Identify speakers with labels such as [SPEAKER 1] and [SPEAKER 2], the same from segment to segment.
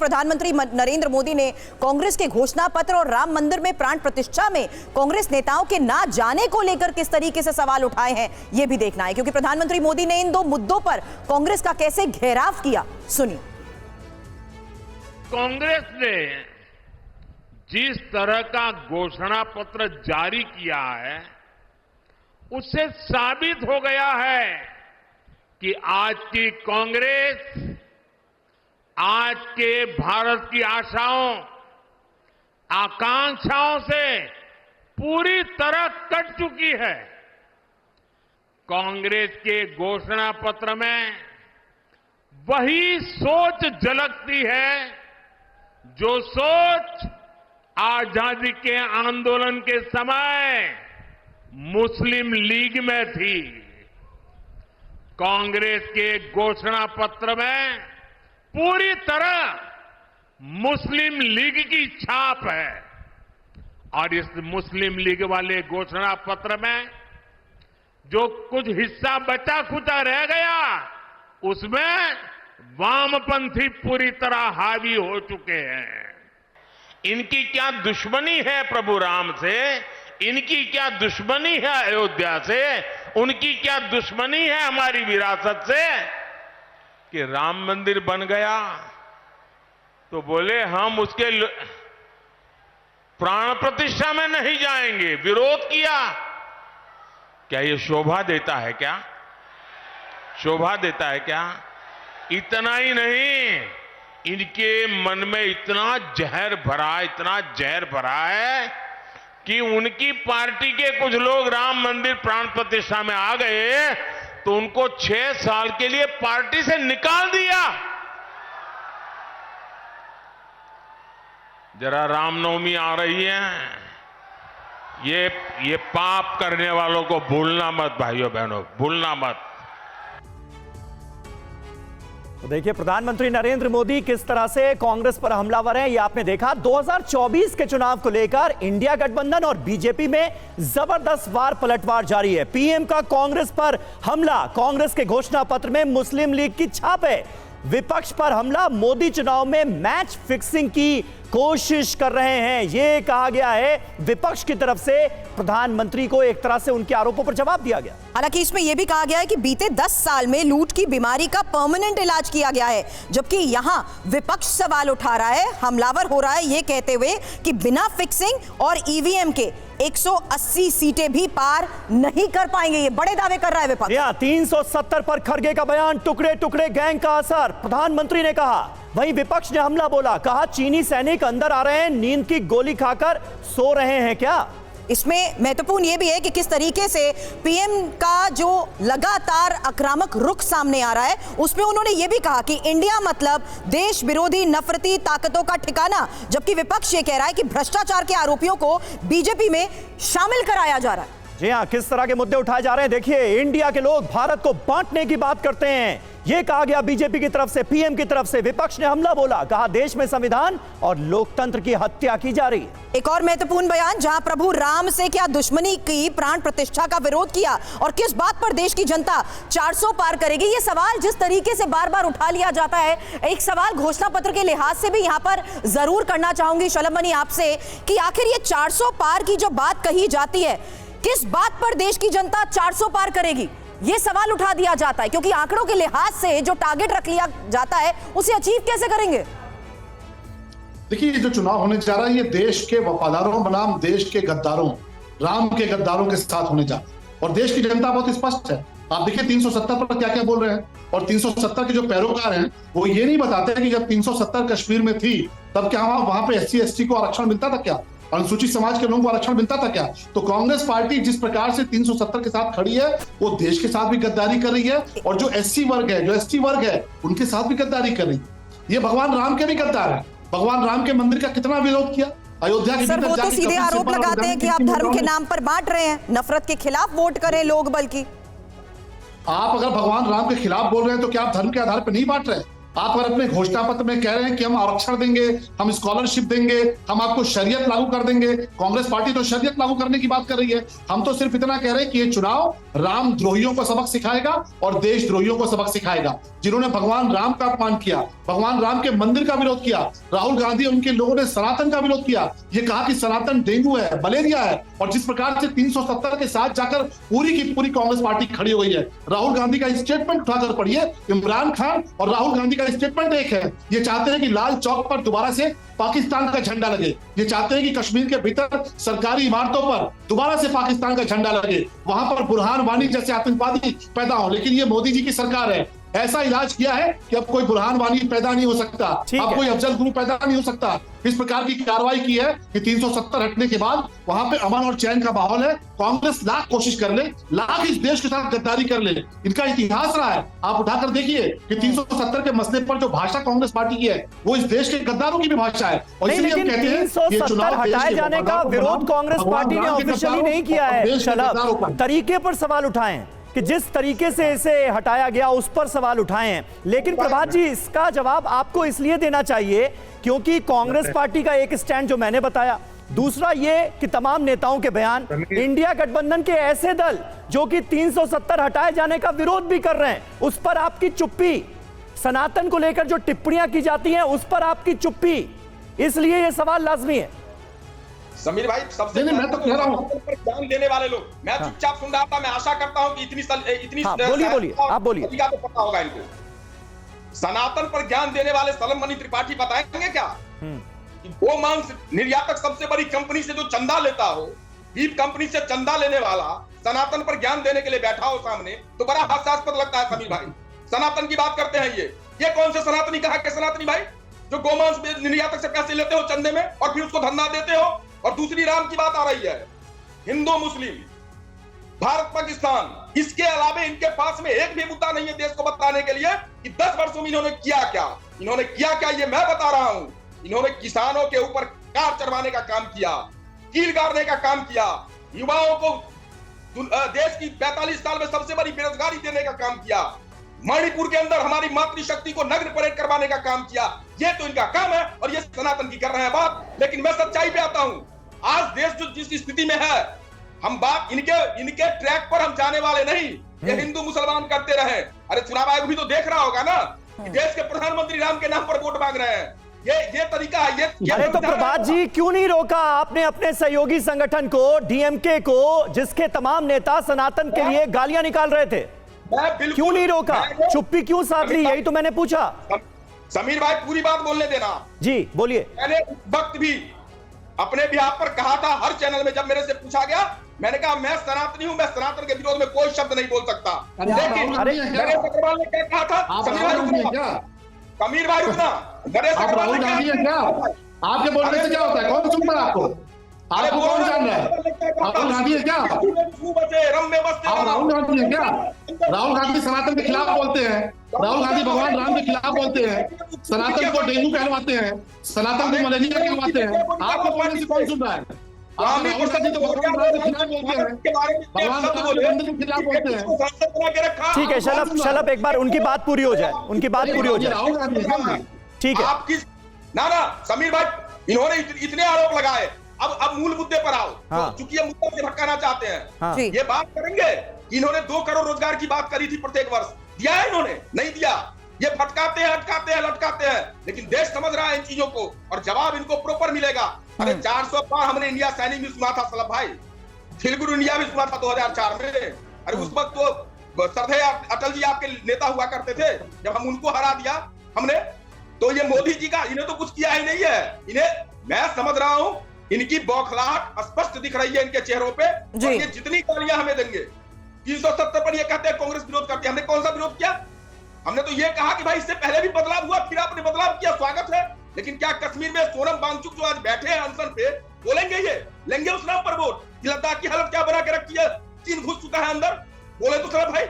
[SPEAKER 1] प्रधानमंत्री नरेंद्र मोदी ने कांग्रेस के घोषणा पत्र और राम मंदिर में प्राण प्रतिष्ठा में कांग्रेस नेताओं के ना जाने को लेकर किस तरीके से सवाल उठाए हैं, यह भी देखना है, क्योंकि प्रधानमंत्री मोदी ने इन दो मुद्दों पर कांग्रेस का कैसे घेराव किया, सुनिए।
[SPEAKER 2] कांग्रेस ने जिस तरह का घोषणा पत्र जारी किया है, उससे साबित हो गया है कि आज की कांग्रेस आज के भारत की आशाओं, आकांक्षाओं से पूरी तरह कट चुकी है। कांग्रेस के घोषणा पत्र में वही सोच झलकती है जो सोच आजादी के आंदोलन के समय मुस्लिम लीग में थी। कांग्रेस के घोषणा पत्र में पूरी तरह मुस्लिम लीग की छाप है और इस मुस्लिम लीग वाले घोषणा पत्र में जो कुछ हिस्सा बचा खुचा रह गया, उसमें वामपंथी पूरी तरह हावी हो चुके हैं। इनकी क्या दुश्मनी है प्रभु राम से, इनकी क्या दुश्मनी है अयोध्या से, उनकी क्या दुश्मनी है हमारी विरासत से कि राम मंदिर बन गया तो बोले हम उसके प्राण प्रतिष्ठा में नहीं जाएंगे, विरोध किया। क्या ये शोभा देता है क्या? शोभा देता है क्या? इतना ही नहीं, इनके मन में इतना जहर भरा है कि उनकी पार्टी के कुछ लोग राम मंदिर प्राण प्रतिष्ठा में आ गए तो उनको 6 साल के लिए पार्टी से निकाल दिया। जरा रामनवमी आ रही है, ये पाप करने वालों को भूलना मत भाइयों बहनों, भूलना मत।
[SPEAKER 3] तो देखिए प्रधानमंत्री नरेंद्र मोदी किस तरह से कांग्रेस पर हमलावर हैं, ये आपने देखा। 2024 के चुनाव को लेकर इंडिया गठबंधन और बीजेपी में जबरदस्त वार पलटवार जारी है। पीएम का कांग्रेस पर हमला, कांग्रेस के घोषणा पत्र में मुस्लिम लीग की छाप है। विपक्ष पर हमला, मोदी चुनाव में मैच फिक्सिंग की कोशिश कर रहे हैं, यह कहा गया है। विपक्ष की तरफ से प्रधानमंत्री को एक तरह से उनके आरोपों पर जवाब दिया गया।
[SPEAKER 1] हालांकि इसमें यह भी कहा गया है कि बीते 10 साल में लूट की बीमारी का परमानेंट इलाज किया गया है, जबकि यहां विपक्ष सवाल उठा रहा है, हमलावर हो रहा है, यह कहते हुए कि बिना फिक्सिंग और ईवीएम के 180 सीटें भी पार नहीं कर पाएंगे। ये बड़े दावे कर रहा है विपक्ष।
[SPEAKER 3] 370 पर खड़गे का बयान, टुकड़े टुकड़े गैंग का असर, प्रधानमंत्री ने कहा। वहीं विपक्ष ने हमला बोला, कहा चीनी सैनिक अंदर आ रहे हैं, नींद की गोली खाकर सो रहे हैं क्या?
[SPEAKER 1] इसमें महत्वपूर्ण यह भी है कि किस तरीके से पीएम का जो लगातार आक्रामक रुख सामने आ रहा है, उसमें उन्होंने यह भी कहा कि इंडिया मतलब देश विरोधी नफरती ताकतों का ठिकाना, जबकि विपक्ष ये कह रहा है कि भ्रष्टाचार के आरोपियों को बीजेपी में शामिल कराया जा रहा है।
[SPEAKER 3] जी हां, किस तरह के मुद्दे उठाए जा रहे हैं देखिए। इंडिया के लोग भारत को बांटने की बात करते हैं, यह कहा गया बीजेपी की तरफ से, पीएम की तरफ से। विपक्ष ने हमला बोला, कहा देश में संविधान और लोकतंत्र की हत्या की जा रही है।
[SPEAKER 1] एक और महत्वपूर्ण बयान, जहां प्रभु राम से क्या दुश्मनी की, प्राण प्रतिष्ठा का विरोध किया और किस बात पर देश की जनता 400 पार करेगी, यह सवाल जिस तरीके से बार बार उठा लिया जाता है। एक सवाल घोषणा पत्र के लिहाज से भी यहां पर जरूर करना चाहूंगी शलभ मणि आपसे कि आखिर ये 400 पार की जो बात कही जाती है, किस बात पर देश की जनता 400 पार करेगी, यह सवाल उठा दिया जाता है, क्योंकि आंकड़ों के लिहाज से जो टारगेट रख लिया जाता है उसे अचीव कैसे करेंगे?
[SPEAKER 4] देखिए, ये जो चुनाव होने जा रहा है, ये देश के वफादारों बनाम देश के गद्दारों, राम के गद्दारों के साथ होने जा रहा है। और देश की जनता बहुत स्पष्ट है। आप देखिए 370 पर क्या क्या बोल रहे हैं, और 370 के जो पैरोकार हैं वो ये नहीं बताते कि जब 370 कश्मीर में थी तब क्या वहां पे SC ST को आरक्षण मिलता था क्या, अनुसूचित समाज के लोगों को आरक्षण मिलता था क्या? तो कांग्रेस पार्टी जिस प्रकार से 370 के साथ खड़ी है, वो देश के साथ भी गद्दारी कर रही है, और जो SC वर्ग है, जो ST वर्ग है, उनके साथ भी गद्दारी कर रही है। ये भगवान राम के भी गद्दार है। भगवान राम के मंदिर का कितना विरोध किया अयोध्या के
[SPEAKER 1] भीतर। वो तो सीधे आरोप लगाते हैं कि आप धर्म के नाम पर बांट रहे हैं, नफरत के खिलाफ वोट करें लोग। बल्कि
[SPEAKER 4] आप अगर भगवान राम के खिलाफ बोल रहे हैं तो क्या आप धर्म के आधार पर नहीं बांट रहे? आप अगर अपने घोषणा पत्र में कह रहे हैं कि हम आरक्षण देंगे, हम स्कॉलरशिप देंगे, हम आपको शरीयत लागू कर देंगे, कांग्रेस पार्टी तो शरीयत लागू करने की बात कर रही है। हम तो सिर्फ इतना कह रहे हैं कि ये चुनाव रामद्रोहियों को सबक सिखाएगा और देशद्रोहियों को सबक सिखाएगा। जिन्होंने भगवान राम का अपमान किया, भगवान राम के मंदिर का विरोध किया, राहुल गांधी उनके लोगों ने सनातन का विरोध किया, ये कहा कि सनातन डेंगू है, मलेरिया है, और जिस प्रकार से 370 के साथ जाकर पूरी की पूरी कांग्रेस पार्टी खड़ी हो गई है। राहुल गांधी का स्टेटमेंट उठाकर पढ़िए, इमरान खान और राहुल गांधी का स्टेटमेंट एक है। ये चाहते हैं कि लाल चौक पर दोबारा से पाकिस्तान का झंडा लगे, ये चाहते हैं कि कश्मीर के भीतर सरकारी इमारतों पर दोबारा से पाकिस्तान का झंडा लगे, वहां पर बुरहान वानी जैसे आतंकवादी पैदा हो। लेकिन ये मोदी जी की सरकार है, ऐसा इलाज किया है कि अब कोई बुरहान वानी पैदा नहीं हो सकता, अब कोई अफजल गुरु पैदा नहीं हो सकता। इस प्रकार की कार्रवाई की है कि 370 हटने के बाद वहां पे अमन और चैन का माहौल है। कांग्रेस लाख कोशिश कर ले, लाख इस देश के साथ गद्दारी कर ले, इनका इतिहास रहा है। आप उठाकर देखिए कि 370 के मसले पर जो भाषा कांग्रेस पार्टी की है वो इस देश के गद्दारों की भी भाषा है। और इसलिए हम कहते हैं
[SPEAKER 3] 370 हटाए जाने का विरोध कांग्रेस पार्टी ने ऑफिशियली नहीं किया है। शलभ तरीके पर सवाल उठाए कि जिस तरीके से इसे हटाया गया उस पर सवाल उठाए हैं, लेकिन प्रभात जी इसका जवाब आपको इसलिए देना चाहिए क्योंकि कांग्रेस पार्टी का एक स्टैंड जो मैंने बताया, दूसरा ये कि तमाम नेताओं के बयान, इंडिया गठबंधन के ऐसे दल जो कि 370 हटाए जाने का विरोध भी कर रहे हैं, उस पर आपकी चुप्पी, सनातन को लेकर जो टिप्पणियां की जाती हैं उस पर आपकी चुप्पी, इसलिए यह सवाल लाजमी है।
[SPEAKER 5] समीर भाई सबसे
[SPEAKER 4] मैं तो कह रहा हूं
[SPEAKER 5] ज्ञान देने वाले लोग, मैं चुपचाप सुन रहा था। मैं आशा करता हूं कि इतनी
[SPEAKER 3] बोलिए आप बोलिए।
[SPEAKER 5] तो पता होगा इनको। सनातन पर ज्ञान देने वाले सलमनी त्रिपाठी बताएंगे क्या कि गोमांस निर्यातक सबसे बड़ी कंपनी से जो चंदा लेता हो, बीफ कंपनी से चंदा लेने वाला सनातन पर ज्ञान देने के लिए बैठा हो सामने, तो बड़ा हास्यास्पद लगता है। समीर भाई सनातन की बात करते हैं, ये कौन से सनातनी कहा के सनातनी भाई जो गोमांस निर्यातक से पैसे लेते हो चंदे में और फिर उसको धंधा देते हो। और दूसरी राम की बात आ रही है, हिंदू मुस्लिम, भारत पाकिस्तान, इसके अलावा इनके पास में एक भी मुद्दा नहीं है देश को बताने के लिए कि 10 वर्षों में इन्होंने किया क्या। ये मैं बता रहा हूं। इन्होंने किसानों के ऊपर कार चढ़वाने का काम किया, कील गाड़ने का काम किया, युवाओं को देश की 45 साल में सबसे बड़ी बेरोजगारी देने का काम किया, मणिपुर के अंदर हमारी मातृशक्ति को नग्न परेड करवाने का काम किया। ये तो इनका काम है और ये सनातन की कर रहे हैं बात। लेकिन मैं सच्चाई पे आता हूं, आज देश जो जिस स्थिति में है, हम बात इनके ट्रैक पर हम जाने वाले नहीं। ये हिंदू मुसलमान करते रहे। अरे चुनाव आयोग भी तो देख रहा होगा ना कि देश के प्रधानमंत्री राम के नाम पर वोट मांग रहे हैं। ये तरीका है।
[SPEAKER 3] अरे तो प्रभात जी क्यों नहीं रोका आपने अपने सहयोगी संगठन को, डीएमके को, जिसके तमाम नेता सनातन के लिए गालियां निकाल रहे थे, क्यों नहीं रोका? चुप्पी क्यों साध ली? यही तो मैंने पूछा।
[SPEAKER 5] समीर भाई पूरी बात बोलने देना।
[SPEAKER 3] जी बोलिए।
[SPEAKER 5] मैंने उस वक्त भी अपने बिहार पर कहा था, हर चैनल में जब मेरे से पूछा गया, मैंने कहा मैं सनातनी हूं, मैं सनातन के विरोध में कोई शब्द नहीं बोल सकता। लेकिन नरेश अग्रवाल ने क्या कहा था? समीर भाई रुकना। नरेश अग्रवाल ने क्या?
[SPEAKER 4] आपके बोलने से क्या होता है? कौन सुनता है आपको? आपको कौन जान रहा है? राहुल गांधी है क्या? आप राहुल गांधी है क्या? राहुल गांधी सनातन के खिलाफ बोलते हैं, राहुल गांधी भगवान राम के खिलाफ बोलते हैं, सनातन को डेंगू कहलवाते हैं, सनातन को मलेरिया कहलवाते हैं। आपको बोलने से कौन सुन रहा है? राहुल गांधी तो भगवान राम के खिलाफ बोलते हैं, भगवान राम के खिलाफ बोलते हैं।
[SPEAKER 3] ठीक है शलभ एक बार उनकी बात पूरी हो जाए, उनकी बात पूरी हो जाए।
[SPEAKER 4] राहुल गांधी
[SPEAKER 3] ठीक है।
[SPEAKER 5] आपकी ना समीर भाई इन्होंने इतने आरोप लगाए। अब मूल मुद्दे पर आओ। चूंकि ये मुद्दा से भटकाना चाहते हैं, ये बात करेंगे कि इन्होंने 2 करोड़ रोजगार की बात करी थी प्रत्येक वर्ष, दिया है इन्होंने? नहीं दिया। ये भटकाते हैं, अटकाते हैं, लटकाते हैं, लेकिन देश समझ रहा है इन चीजों को और जवाब इनको प्रॉपर मिलेगा। अरे 400 पार हमने इंडिया सैनिक भी सुना था सलभ भाई, फिल्गुरु इंडिया भी सुना था 2004 में। अरे उस वक्त तो सरदार अटल जी आपके नेता हुआ करते थे, जब हम उनको हरा दिया हमने, तो ये मोदी जी का इन्हें तो कुछ किया ही नहीं है। इन्हें मैं समझ रहा हूं, इनकी बौखलाहट स्पष्ट दिख रही है इनके चेहरों पे। और ये जितनी गालियां हमें देंगे, 370 पर ये कहते हैं कांग्रेस विरोध करती है। हमने कौन सा विरोध किया? हमने तो ये कहा कि भाई इससे पहले भी बदलाव हुआ, फिर आपने बदलाव किया, स्वागत है। लेकिन क्या कश्मीर में सोनम वांगचुक जो आज बैठे हैं अनशन पे, बोलेंगे ये? लेंगे उस नाम पर वोट? लद्दाख की हालत क्या बना के रखी है? चीन घुस चुका है अंदर, बोले तो खराब भाई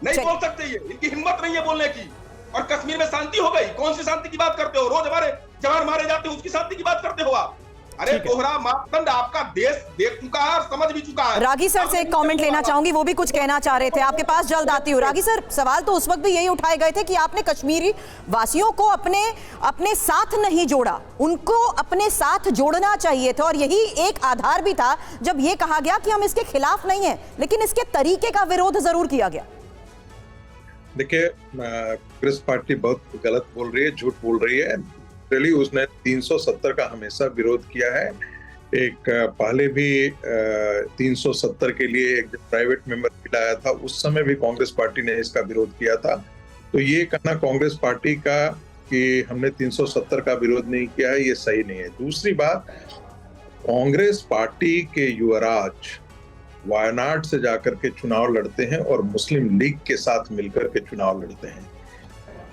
[SPEAKER 5] नहीं बोल सकते। ये इनकी हिम्मत नहीं है बोलने की। और कश्मीर में शांति हो गई, कौन सी शांति की बात करते हो? रोज हमारे जवान मारे जाते हैं, उसकी शांति की बात करते हो आप? अरे दोहरा मापदंड आपका देश देख चुका है और समझ भी चुका है।
[SPEAKER 1] रागी सर से एक कमेंट लेना चाहूंगी, वो भी कुछ कहना चाह रहे थे, आपके पास जल्द आती हूँ। रागी सर, सवाल तो उस वक्त भी यही उठाए गए थे कि आपने कश्मीरी वासियों को अपने साथ नहीं जोड़ा, उनको अपने साथ जोड़ना चाहिए था, और यही एक आधार भी था जब ये कहा गया कि हम इसके खिलाफ नहीं है, लेकिन इसके तरीके का विरोध जरूर किया गया।
[SPEAKER 6] देखिए, कांग्रेस पार्टी बहुत गलत बोल रही है, झूठ बोल रही है। उसने 370 का हमेशा विरोध किया है। एक पहले भी 370 के लिए एक प्राइवेट मेंबर बिल आया था, उस समय भी कांग्रेस पार्टी ने इसका विरोध किया था। तो ये कहना कांग्रेस पार्टी का कि हमने 370 का विरोध नहीं किया है, ये सही नहीं है। दूसरी बात, कांग्रेस पार्टी के युवराज वायनाड से जाकर के चुनाव लड़ते हैं और मुस्लिम लीग के साथ मिलकर के चुनाव लड़ते हैं।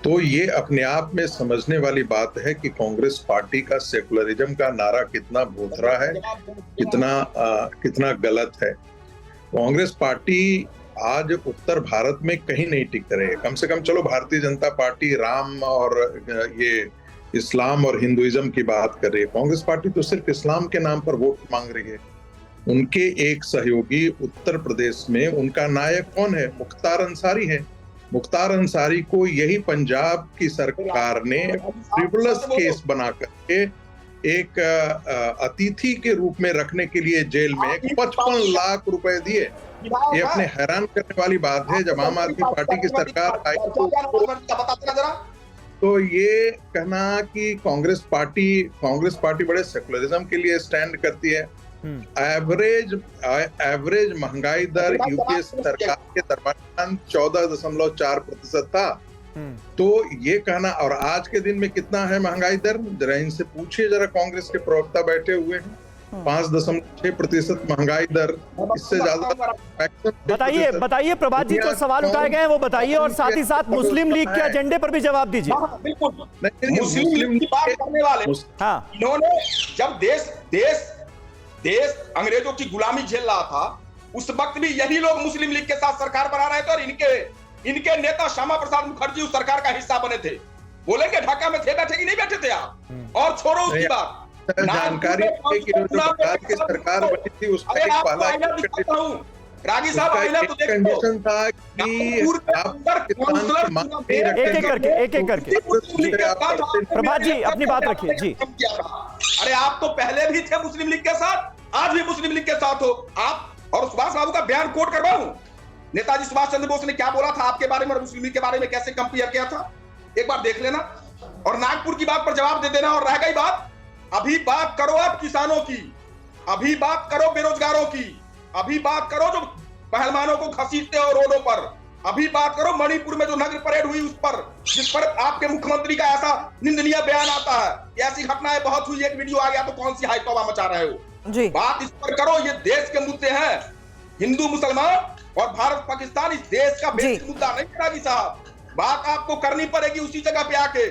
[SPEAKER 6] तो ये अपने आप में समझने वाली बात है कि कांग्रेस पार्टी का सेकुलरिज्म का नारा कितना भोथरा है, कितना गलत है। कांग्रेस पार्टी आज उत्तर भारत में कहीं नहीं टिक रही है। कम से कम चलो भारतीय जनता पार्टी राम और ये इस्लाम और हिंदुइज्म की बात कर रही है, कांग्रेस पार्टी तो सिर्फ इस्लाम के नाम पर वोट मांग रही है। उनके एक सहयोगी उत्तर प्रदेश में, उनका नायक कौन है? मुख्तार अंसारी है। मुख्तार अंसारी को यही पंजाब की सरकार ने फ्रिवलस केस बना करके एक अतिथि के रूप में रखने के लिए जेल में 55 लाख रुपए दिए। ये अपने हैरान करने वाली बात है। जब आम आदमी पार्टी की सरकार आई तो ये कहना कि कांग्रेस पार्टी बड़े सेकुलरिज्म के लिए स्टैंड करती है। एवरेज महंगाई दर यूपीए सरकार के दरमियान 14.4% था। तो ये कहना, और आज के दिन में कितना है महंगाई दर? जरा इनसे पूछिए, जरा कांग्रेस के प्रवक्ता बैठे हुए हैं, 5.6% महंगाई दर, इससे ज्यादा।
[SPEAKER 3] बताइए प्रभात जी, जो सवाल उठाए गए हैं वो बताइए, और साथ ही साथ मुस्लिम लीग के एजेंडे पर भी जवाब दीजिए।
[SPEAKER 5] मुस्लिम लीग की बात करने वाले, इन्होंने जब देश अंग्रेजों की गुलामी झेल रहा था, उस वक्त भी यही लोग मुस्लिम लीग के साथ सरकार बना रहे थे, और इनके नेता श्यामा प्रसाद मुखर्जी उस सरकार का हिस्सा बने थे। बोलेंगे ढाका में थे, बैठे कि नहीं बैठे थे आप? और छोड़ो उसकी बात,
[SPEAKER 6] जानकारी की सरकार बनी थी, उसका एक पहला
[SPEAKER 5] रागी साहब आईना तो
[SPEAKER 6] कंडीशन था कि
[SPEAKER 3] एक एक करके प्रभात जी अपनी बात रखिए जी।
[SPEAKER 5] अरे आप तो पहले भी थे मुस्लिम लीग के साथ, आज भी मुस्लिम लीग के साथ हो आप। और सुभाष बाबू का बयान कोट करवाऊं, नेताजी सुभाष चंद्र बोस ने क्या बोला था आपके बारे में और मुस्लिम लीग के बारे में कैसे कंपेयर किया था, एक बार देख लेना, और नागपुर की बात पर जवाब दे देना। और रह गई बात, अभी बात करो आप किसानों की, अभी बात करो बेरोजगारों की, अभी बात करो जो पहलवानों को घसीटते हो रोडों पर, अभी बात करो मणिपुर में जो नग्न परेड हुई उस पर, जिस पर आपके मुख्यमंत्री का ऐसा निंदनीय बयान आता है। ऐसी घटनाएं बहुत हुई, एक वीडियो आ गया तो कौन सी हाई तौबा मचा रहे हो जी। बात इस पर करो, ये देश के मुद्दे हैं, हिंदू मुसलमान और भारत पाकिस्तान इस देश का बेसिक मुद्दा नहीं। रागी साहब, बात आपको करनी पड़ेगी उसी जगह पे आके।